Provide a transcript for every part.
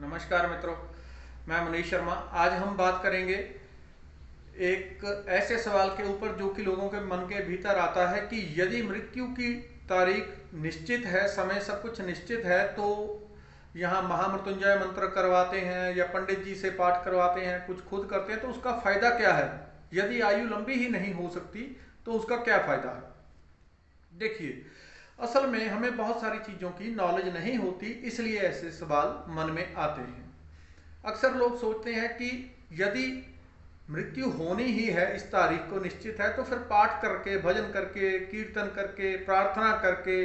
नमस्कार मित्रों, मैं मनीष शर्मा। आज हम बात करेंगे एक ऐसे सवाल के ऊपर जो कि लोगों के मन के भीतर आता है कि यदि मृत्यु की तारीख निश्चित है, समय सब कुछ निश्चित है, तो यहाँ महामृत्युंजय मंत्र करवाते हैं या पंडित जी से पाठ करवाते हैं, कुछ खुद करते हैं, तो उसका फायदा क्या है? यदि आयु लंबी ही नहीं हो सकती तो उसका क्या फायदा है? देखिए, असल में हमें बहुत सारी चीज़ों की नॉलेज नहीं होती, इसलिए ऐसे सवाल मन में आते हैं। अक्सर लोग सोचते हैं कि यदि मृत्यु होनी ही है, इस तारीख को निश्चित है, तो फिर पाठ करके, भजन करके, कीर्तन करके, प्रार्थना करके,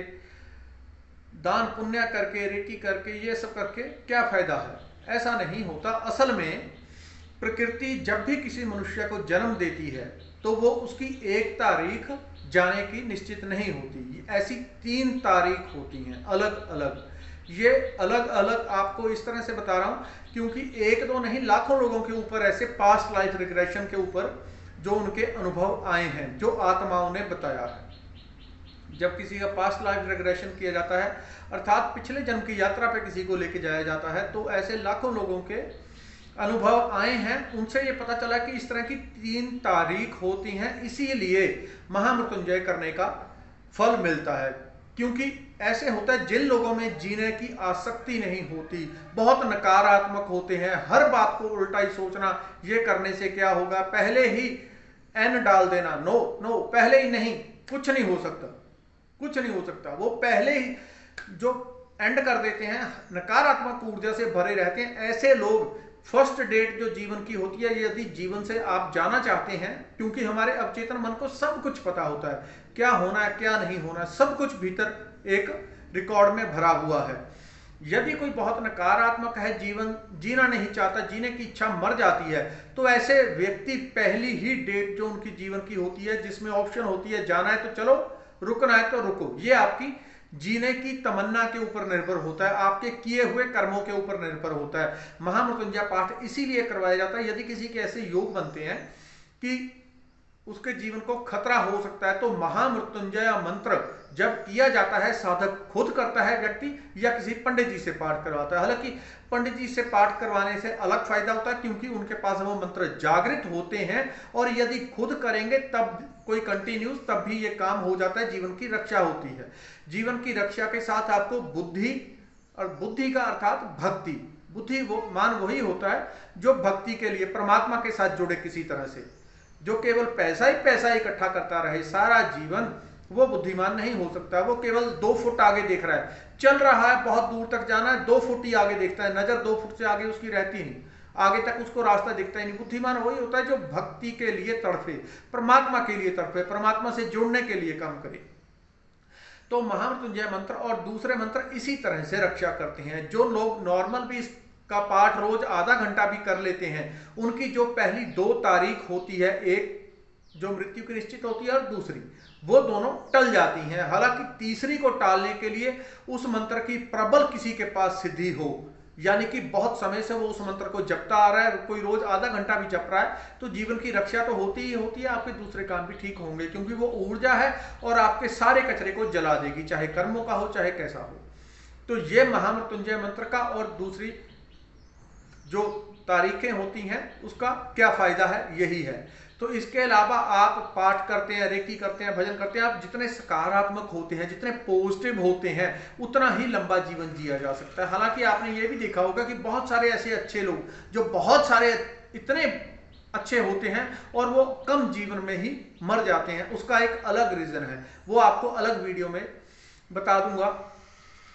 दान पुण्य करके, रेकी करके, ये सब करके क्या फायदा है? ऐसा नहीं होता। असल में प्रकृति जब भी किसी मनुष्य को जन्म देती है तो वो उसकी एक तारीख जाने की निश्चित नहीं होती। ऐसी 3 तारीख होती हैं अलग अलग। ये अलग अलग आपको इस तरह से बता रहा हूं क्योंकि एक दो नहीं, लाखों लोगों के ऊपर ऐसे पास्ट लाइफ रिग्रेशन के ऊपर जो उनके अनुभव आए हैं, जो आत्माओं ने बताया है। जब किसी का पास्ट लाइफ रिग्रेशन किया जाता है, अर्थात पिछले जन्म की यात्रा पे किसी को लेके जाया जाता है, तो ऐसे लाखों लोगों के अनुभव आए हैं। उनसे ये पता चला कि इस तरह की 3 तारीख होती हैं, इसीलिए महामृत्युंजय करने का फल मिलता है। क्योंकि ऐसे होता है, जिन लोगों में जीने की आसक्ति नहीं होती, बहुत नकारात्मक होते हैं, हर बात को उल्टा ही सोचना, ये करने से क्या होगा, पहले ही एन डाल देना, नो नो, पहले ही नहीं, कुछ नहीं हो सकता, कुछ नहीं हो सकता, वो पहले ही जो एंड कर देते हैं, नकारात्मक ऊर्जा से भरे रहते हैं। ऐसे लोग फर्स्ट डेट जो जीवन की होती है, यदि जीवन से आप जाना चाहते हैं, क्योंकि हमारे अवचेतन मन को सब कुछ पता होता है, क्या होना है क्या नहीं होना, सब कुछ भीतर एक रिकॉर्ड में भरा हुआ है। यदि कोई बहुत नकारात्मक है, जीवन जीना नहीं चाहता, जीने की इच्छा मर जाती है, तो ऐसे व्यक्ति पहली ही डेट जो उनकी जीवन की होती है, जिसमें ऑप्शन होती है जाना है तो चलो, रुकना है तो रुको, ये आपकी जीने की तमन्ना के ऊपर निर्भर होता है, आपके किए हुए कर्मों के ऊपर निर्भर होता है। महामृत्युंजय पाठ इसीलिए करवाया जाता है, यदि किसी के ऐसे योग बनते हैं कि उसके जीवन को खतरा हो सकता है, तो महामृत्युंजय मंत्र जब किया जाता है, साधक खुद करता है व्यक्ति या किसी पंडित जी से पाठ करवाता है। हालांकि पंडित जी से पाठ करवाने से अलग फायदा होता है, क्योंकि उनके पास वो मंत्र जागृत होते हैं, और यदि खुद करेंगे तब कोई कंटिन्यूस, तब भी ये काम हो जाता है, जीवन की रक्षा होती है। जीवन की रक्षा के साथ आपको बुद्धि, और बुद्धि का अर्थात भक्ति, बुद्धि वो मान वही होता है जो भक्ति के लिए परमात्मा के साथ जुड़े किसी तरह से। जो केवल पैसा इकट्ठा करता रहे सारा जीवन, वो बुद्धिमान नहीं हो सकता। वो केवल 2 फुट आगे देख रहा है, चल रहा है, बहुत दूर तक जाना है, 2 फुट ही आगे देखता है, नजर 2 फुट से आगे उसकी रहती नहीं, आगे तक उसको रास्ता दिखता ही नहीं। बुद्धिमान वही होता है जो भक्ति के लिए तड़फे, परमात्मा के लिए तड़फे, परमात्मा से जुड़ने के लिए काम करे। तो महामृत्युंजय मंत्र और दूसरे मंत्र इसी तरह से रक्षा करते हैं। जो लोग नॉर्मल भी का पाठ रोज आधा घंटा भी कर लेते हैं, उनकी जो पहली 2 तारीख होती है, एक जो मृत्यु की निश्चित होती है और दूसरी, वो दोनों टल जाती हैं। हालांकि तीसरी को टालने के लिए उस मंत्र की प्रबल किसी के पास सिद्धि हो, यानी कि बहुत समय से वो उस मंत्र को जपता आ रहा है, कोई रोज आधा घंटा भी जप रहा है, तो जीवन की रक्षा तो होती ही होती है, आपके दूसरे काम भी ठीक होंगे, क्योंकि वो ऊर्जा है और आपके सारे कचरे को जला देगी, चाहे कर्मों का हो चाहे कैसा हो। तो ये महामृत्युंजय मंत्र का और दूसरी जो तारीखें होती हैं उसका क्या फायदा है, यही है। तो इसके अलावा आप पाठ करते हैं, रेकी करते हैं, भजन करते हैं, आप जितने सकारात्मक होते हैं, जितने पॉजिटिव होते हैं, उतना ही लंबा जीवन जिया जा सकता है। हालांकि आपने ये भी देखा होगा कि बहुत सारे ऐसे अच्छे लोग जो बहुत सारे इतने अच्छे होते हैं और वो कम जीवन में ही मर जाते हैं, उसका एक अलग रीजन है, वो आपको अलग वीडियो में बता दूंगा।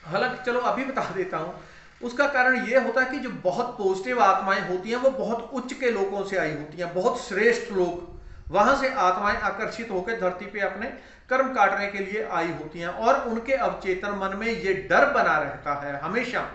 हालांकि चलो अभी बता देता हूं। उसका कारण यह होता है कि जो बहुत पॉजिटिव आत्माएं होती हैं, वो बहुत उच्च के लोगों से आई होती हैं, बहुत श्रेष्ठ लोग, वहां से आत्माएं आकर्षित होकर धरती पे अपने कर्म काटने के लिए आई होती हैं, और उनके अवचेतन मन में ये डर बना रहता है हमेशा।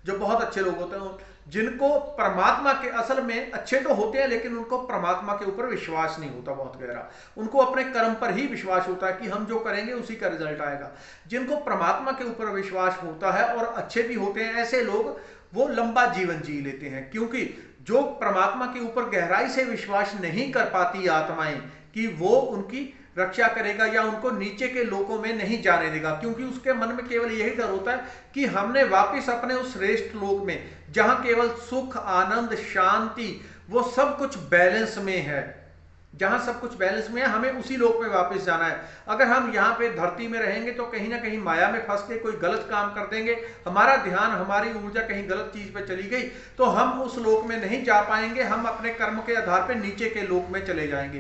जो बहुत अच्छे लोग होते हैं, जिनको परमात्मा के, असल में अच्छे तो होते हैं लेकिन उनको परमात्मा के ऊपर विश्वास नहीं होता बहुत गहरा, उनको अपने कर्म पर ही विश्वास होता है कि हम जो करेंगे उसी का रिजल्ट आएगा। जिनको परमात्मा के ऊपर विश्वास होता है और अच्छे भी होते हैं, ऐसे लोग वो लंबा जीवन जी लेते हैं। क्योंकि जो परमात्मा के ऊपर गहराई से विश्वास नहीं कर पाती आत्माएं कि वो उनकी रक्षा करेगा या उनको नीचे के लोकों में नहीं जाने देगा, क्योंकि उसके मन में केवल यही डर होता है कि हमने वापस अपने उस श्रेष्ठ लोक में, जहां केवल सुख, आनंद, शांति, वो सब कुछ बैलेंस में है, जहां सब कुछ बैलेंस में है, हमें उसी लोक में वापस जाना है। अगर हम यहाँ पे धरती में रहेंगे तो कहीं ना कहीं माया में फंस के कोई गलत काम कर देंगे, हमारा ध्यान, हमारी ऊर्जा कहीं गलत चीज पे चली गई तो हम उस लोक में नहीं जा पाएंगे, हम अपने कर्म के आधार पर नीचे के लोक में चले जाएंगे।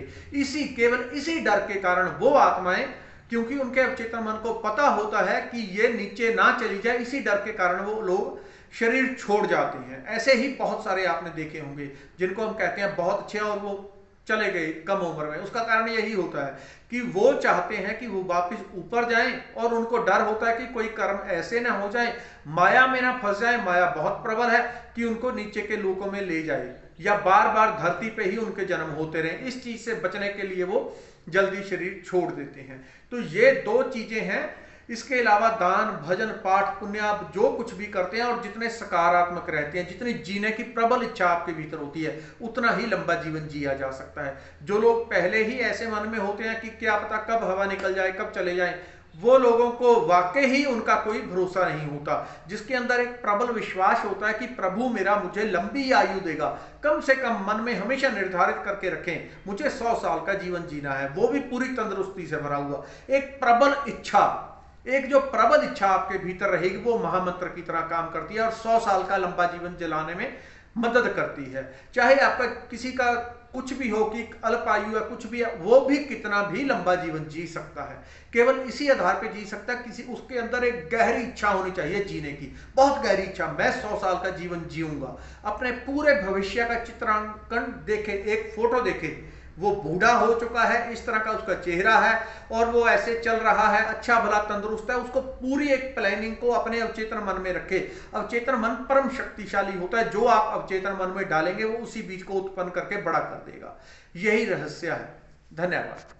केवल इसी डर के कारण वो आत्माएं, क्योंकि उनके अवचेतन मन को पता होता है कि ये नीचे ना चली जाए, इसी डर के कारण वो लोग शरीर छोड़ जाते हैं। ऐसे ही बहुत सारे आपने देखे होंगे जिनको हम कहते हैं बहुत अच्छे और वो चले गए कम उम्र में। उसका कारण यही होता है कि वो चाहते हैं कि वो वापस ऊपर जाएं और उनको डर होता है कि कोई कर्म ऐसे ना हो जाए, माया में ना फंस जाए, माया बहुत प्रबल है कि उनको नीचे के लोकों में ले जाए या बार बार धरती पे ही उनके जन्म होते रहे। इस चीज से बचने के लिए वो जल्दी शरीर छोड़ देते हैं। तो ये दो चीजें हैं। इसके अलावा दान, भजन, पाठ, पुण्य, आप जो कुछ भी करते हैं और जितने सकारात्मक रहते हैं, जितनी जीने की प्रबल इच्छा आपके भीतर होती है, उतना ही लंबा जीवन जिया जा सकता है। जो लोग पहले ही ऐसे मन में होते हैं कि क्या पता कब हवा निकल जाए, कब चले जाए, वो लोगों को वाकई ही उनका कोई भरोसा नहीं होता। जिसके अंदर एक प्रबल विश्वास होता है कि प्रभु मेरा मुझे लंबी आयु देगा, कम से कम मन में हमेशा निर्धारित करके रखें मुझे 100 साल का जीवन जीना है, वो भी पूरी तंदुरुस्ती से भरा हुआ। एक प्रबल इच्छा, एक जो प्रबल इच्छा आपके भीतर रहेगी वो महामंत्र की तरह काम करती है और 100 साल का लंबा जीवन जलाने में मदद करती है। चाहे आपका किसी का कुछ भी हो कि अल्प आयु है, कुछ भी है, वो भी कितना भी लंबा जीवन जी सकता है, केवल इसी आधार पे जी सकता है किसी उसके अंदर एक गहरी इच्छा होनी चाहिए जीने की, बहुत गहरी इच्छा। मैं 100 साल का जीवन जीऊंगा, अपने पूरे भविष्य का चित्रांकन देखे, एक फोटो देखे, वो बूढ़ा हो चुका है, इस तरह का उसका चेहरा है और वो ऐसे चल रहा है, अच्छा भला तंदुरुस्त है, उसको पूरी एक प्लानिंग को अपने अवचेतन मन में रखे। अवचेतन मन परम शक्तिशाली होता है, जो आप अवचेतन मन में डालेंगे वो उसी बीज को उत्पन्न करके बड़ा कर देगा। यही रहस्य है। धन्यवाद।